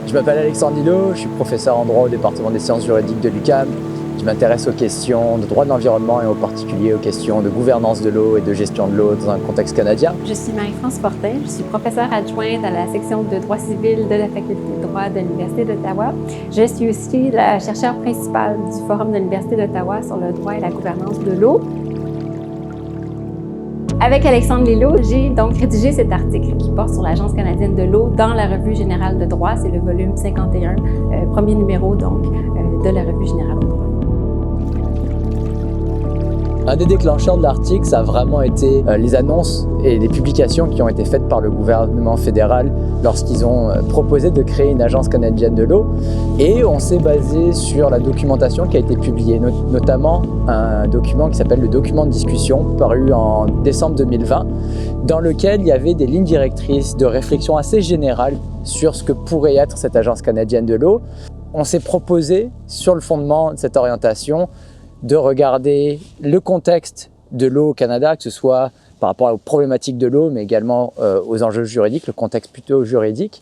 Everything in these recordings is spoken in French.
Je m'appelle Alexandre Lillo, je suis professeur en droit au département des sciences juridiques de l'UQAM. Je m'intéresse aux questions de droit de l'environnement et en particulier aux questions de gouvernance de l'eau et de gestion de l'eau dans un contexte canadien. Je suis Marie-France Fortin, je suis professeure adjointe à la section de droit civil de la Faculté de droit de l'Université d'Ottawa. Je suis aussi la chercheure principale du Forum de l'Université d'Ottawa sur le droit et la gouvernance de l'eau. Avec Alexandre Lillo, j'ai donc rédigé cet article qui porte sur l'Agence canadienne de l'eau dans la Revue générale de droit. C'est le volume 51, premier numéro donc de la Revue générale de droit. Un des déclencheurs de l'article, ça a vraiment été les annonces et les publications qui ont été faites par le gouvernement fédéral lorsqu'ils ont proposé de créer une agence canadienne de l'eau. Et on s'est basé sur la documentation qui a été publiée, notamment un document qui s'appelle le document de discussion, paru en décembre 2020, dans lequel il y avait des lignes directrices de réflexion assez générales sur ce que pourrait être cette agence canadienne de l'eau. On s'est proposé, sur le fondement de cette orientation, de regarder le contexte de l'eau au Canada, que ce soit par rapport aux problématiques de l'eau, mais également aux enjeux juridiques, le contexte plutôt juridique,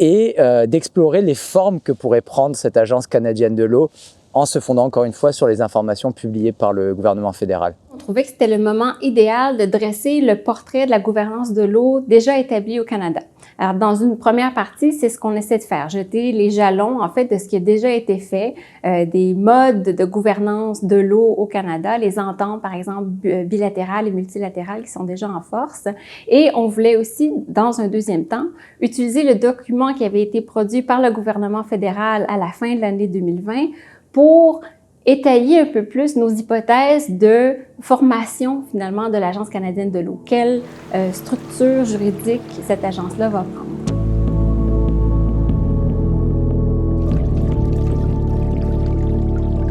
et d'explorer les formes que pourrait prendre cette agence canadienne de l'eau en se fondant encore une fois sur les informations publiées par le gouvernement fédéral. On trouvait que c'était le moment idéal de dresser le portrait de la gouvernance de l'eau déjà établi au Canada. Alors, dans une première partie, c'est ce qu'on essaie de faire, jeter les jalons, en fait, de ce qui a déjà été fait, des modes de gouvernance de l'eau au Canada, les ententes, par exemple, bilatérales et multilatérales qui sont déjà en force. Et on voulait aussi, dans un deuxième temps, utiliser le document qui avait été produit par le gouvernement fédéral à la fin de l'année 2020 pour étayer un peu plus nos hypothèses de formation, finalement, de l'Agence canadienne de l'eau. Quelle structure juridique cette agence-là va prendre?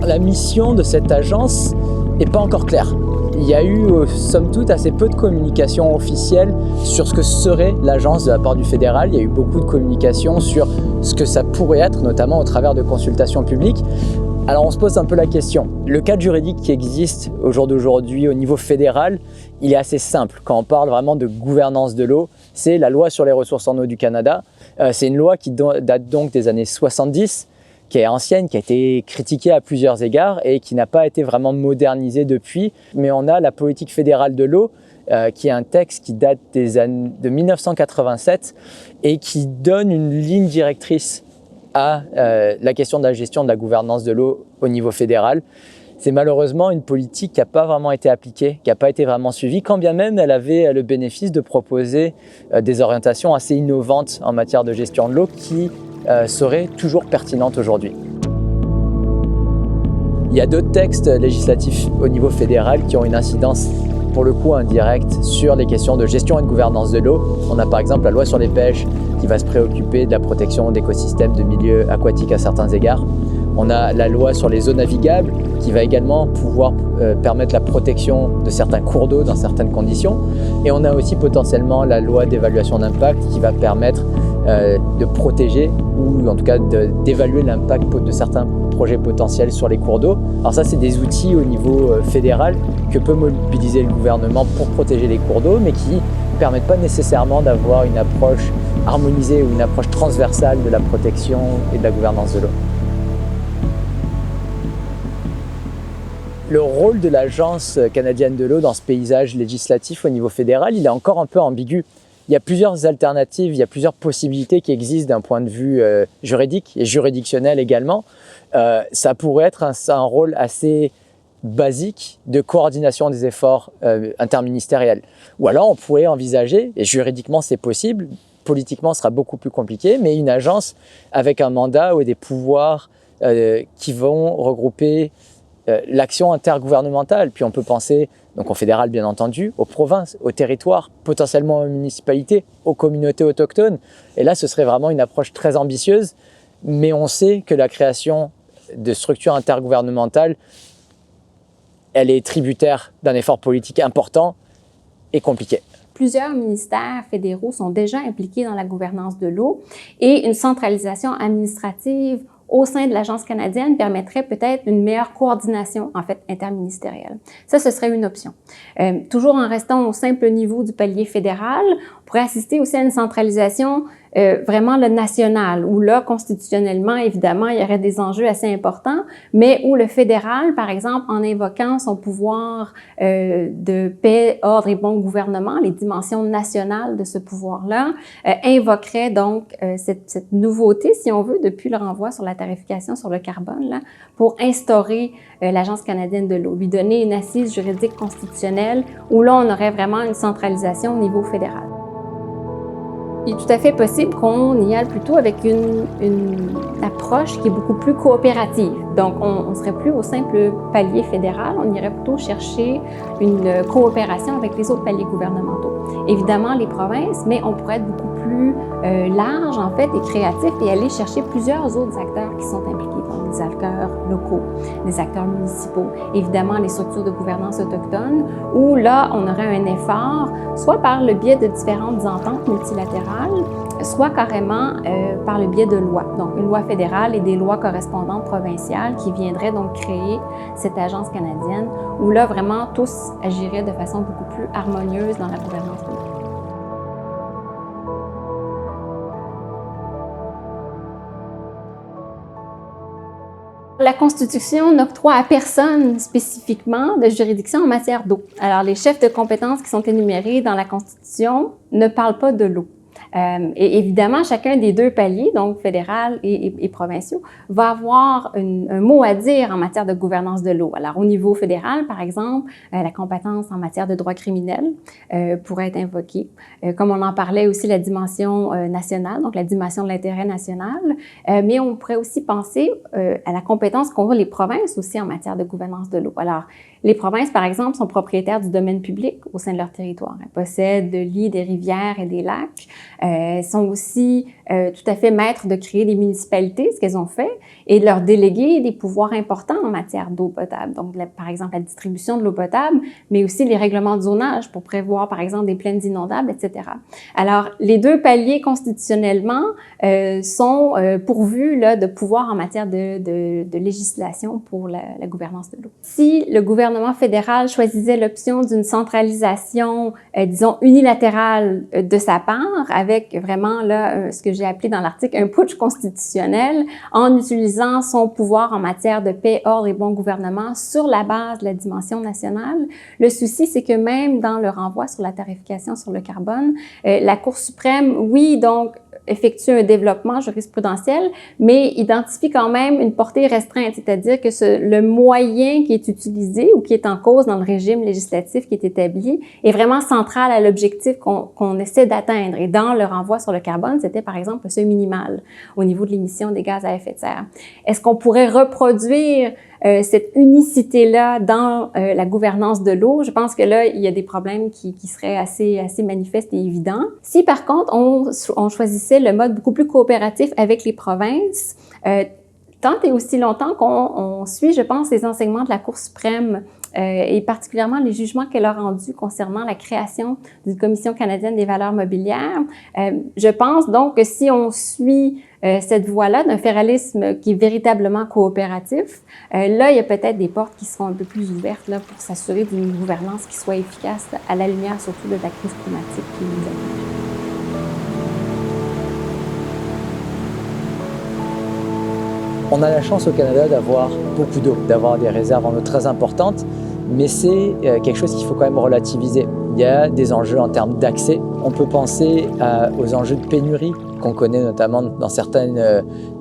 La mission de cette agence n'est pas encore claire. Il y a eu, somme toute, assez peu de communication officielle sur ce que serait l'agence de la part du fédéral. Il y a eu beaucoup de communication sur ce que ça pourrait être, notamment au travers de consultations publiques. Alors on se pose un peu la question. Le cadre juridique qui existe au jour d'aujourd'hui au niveau fédéral, il est assez simple. Quand on parle vraiment de gouvernance de l'eau, c'est la loi sur les ressources en eau du Canada. C'est une loi qui date donc des années 70, qui est ancienne, qui a été critiquée à plusieurs égards et qui n'a pas été vraiment modernisée depuis. Mais on a la politique fédérale de l'eau, qui est un texte qui date de 1987 et qui donne une ligne directrice à la question de la gestion de la gouvernance de l'eau au niveau fédéral. C'est malheureusement une politique qui n'a pas vraiment été appliquée, qui n'a pas été vraiment suivie, quand bien même elle avait le bénéfice de proposer des orientations assez innovantes en matière de gestion de l'eau qui seraient toujours pertinentes aujourd'hui. Il y a d'autres textes législatifs au niveau fédéral qui ont une incidence pour le coup indirecte sur les questions de gestion et de gouvernance de l'eau. On a par exemple la loi sur les pêches qui va se préoccuper de la protection d'écosystèmes de milieux aquatiques à certains égards. On a la loi sur les eaux navigables qui va également pouvoir permettre la protection de certains cours d'eau dans certaines conditions. Et on a aussi potentiellement la loi d'évaluation d'impact qui va permettre de protéger ou en tout cas d'évaluer l'impact de certains projets potentiels sur les cours d'eau. Alors ça, c'est des outils au niveau fédéral que peut mobiliser le gouvernement pour protéger les cours d'eau, mais qui ne permettent pas nécessairement d'avoir une approche harmonisée ou une approche transversale de la protection et de la gouvernance de l'eau. Le rôle de l'Agence canadienne de l'eau dans ce paysage législatif au niveau fédéral, il est encore un peu ambigu. Il y a plusieurs alternatives, il y a plusieurs possibilités qui existent d'un point de vue juridique et juridictionnel également. Ça pourrait être un rôle assez basique de coordination des efforts interministériels. Ou alors on pourrait envisager, et juridiquement c'est possible, politiquement ce sera beaucoup plus compliqué, mais une agence avec un mandat ou des pouvoirs qui vont regrouper l'action intergouvernementale. Puis on peut penser, donc au fédéral bien entendu, aux provinces, aux territoires, potentiellement aux municipalités, aux communautés autochtones. Et là, ce serait vraiment une approche très ambitieuse, mais on sait que la création de structures intergouvernementales, elle est tributaire d'un effort politique important et compliqué. Plusieurs ministères fédéraux sont déjà impliqués dans la gouvernance de l'eau et une centralisation administrative au sein de l'Agence canadienne permettrait peut-être une meilleure coordination, en fait, interministérielle. Ça, ce serait une option. Toujours en restant au simple niveau du palier fédéral, on pourrait assister aussi à une centralisation vraiment le national, où là, constitutionnellement, évidemment, il y aurait des enjeux assez importants, mais où le fédéral, par exemple, en invoquant son pouvoir de paix, ordre et bon gouvernement, les dimensions nationales de ce pouvoir-là, invoquerait donc cette nouveauté, si on veut, depuis le renvoi sur la tarification sur le carbone, là, pour instaurer l'Agence canadienne de l'eau, lui donner une assise juridique constitutionnelle où là, on aurait vraiment une centralisation au niveau fédéral. Il est tout à fait possible qu'on y aille plutôt avec une approche qui est beaucoup plus coopérative. Donc, on ne serait plus au simple palier fédéral, on irait plutôt chercher une coopération avec les autres paliers gouvernementaux. Évidemment, les provinces, mais on pourrait être beaucoup plus large, en fait, et créatif et aller chercher plusieurs autres acteurs qui sont impliqués, donc des acteurs locaux, des acteurs municipaux, évidemment les structures de gouvernance autochtones, où là, on aurait un effort, soit par le biais de différentes ententes multilatérales, soit carrément par le biais de lois. Donc, une loi fédérale et des lois correspondantes provinciales qui viendraient donc créer cette agence canadienne où là, vraiment, tous agiraient de façon beaucoup plus harmonieuse dans la gouvernance de l'eau. La Constitution n'octroie à personne spécifiquement de juridiction en matière d'eau. Alors, les chefs de compétences qui sont énumérés dans la Constitution ne parlent pas de l'eau. Et évidemment, chacun des deux paliers, donc fédéral et provinciaux, va avoir un mot à dire en matière de gouvernance de l'eau. Alors, au niveau fédéral, par exemple, la compétence en matière de droit criminel pourrait être invoquée. Comme on en parlait aussi, la dimension nationale, donc la dimension de l'intérêt national. Mais on pourrait aussi penser à la compétence qu'ont les provinces aussi en matière de gouvernance de l'eau. Alors, les provinces, par exemple, sont propriétaires du domaine public au sein de leur territoire. Elles possèdent des lits, des rivières et des lacs. Sont aussi tout à fait maîtres de créer des municipalités, ce qu'elles ont fait, et de leur déléguer des pouvoirs importants en matière d'eau potable. Donc, par exemple, la distribution de l'eau potable, mais aussi les règlements de zonage pour prévoir, par exemple, des plaines inondables, etc. Alors, les deux paliers constitutionnellement sont pourvus là, de pouvoirs en matière de législation pour la gouvernance de l'eau. Si le gouvernement fédéral choisissait l'option d'une centralisation, disons, unilatérale de sa part, avec vraiment là, ce que j'ai appelé dans l'article un putsch constitutionnel, en utilisant son pouvoir en matière de paix, ordre et bon gouvernement sur la base de la dimension nationale. Le souci, c'est que même dans le renvoi sur la tarification sur le carbone, la Cour suprême, oui, donc, effectue un développement jurisprudentiel, mais identifie quand même une portée restreinte, c'est-à-dire que le moyen qui est utilisé ou qui est en cause dans le régime législatif qui est établi est vraiment central à l'objectif qu'on essaie d'atteindre. Et dans le renvoi sur le carbone, c'était par exemple le seuil minimal au niveau de l'émission des gaz à effet de serre. Est-ce qu'on pourrait reproduire cette unicité-là dans la gouvernance de l'eau? Je pense que là, il y a des problèmes qui seraient assez manifestes et évidents. Si par contre, on choisissait le mode beaucoup plus coopératif avec les provinces, tant et aussi longtemps qu'on suit, je pense, les enseignements de la Cour suprême et particulièrement les jugements qu'elle a rendus concernant la création d'une Commission canadienne des valeurs mobilières. Je pense donc que si on suit cette voie-là d'un fédéralisme qui est véritablement coopératif, là, il y a peut-être des portes qui seront un peu plus ouvertes là, pour s'assurer d'une gouvernance qui soit efficace à la lumière surtout de la crise climatique qui nous afflige. On a la chance au Canada d'avoir beaucoup d'eau, d'avoir des réserves en eau très importantes, mais c'est quelque chose qu'il faut quand même relativiser. Il y a des enjeux en termes d'accès. On peut penser aux enjeux de pénurie qu'on connaît notamment dans certaines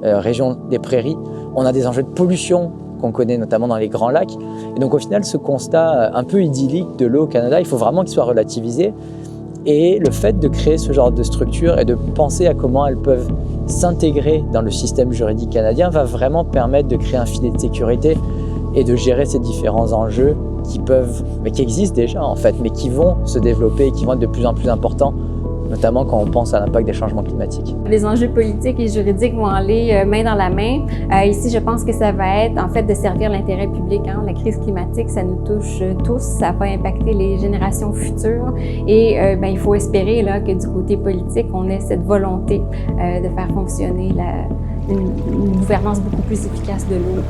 régions des prairies. On a des enjeux de pollution qu'on connaît notamment dans les Grands Lacs. Et donc au final, ce constat un peu idyllique de l'eau au Canada, il faut vraiment qu'il soit relativisé. Et le fait de créer ce genre de structure et de penser à comment elles peuvent s'intégrer dans le système juridique canadien va vraiment permettre de créer un filet de sécurité et de gérer ces différents enjeux qui existent déjà en fait, mais qui vont se développer et qui vont être de plus en plus importants, notamment quand on pense à l'impact des changements climatiques. Les enjeux politiques et juridiques vont aller main dans la main. Ici, je pense que ça va être en fait de servir l'intérêt public. La crise climatique, ça nous touche tous, ça va impacter les générations futures et il faut espérer là, que du côté politique, on ait cette volonté de faire fonctionner une gouvernance beaucoup plus efficace de l'eau.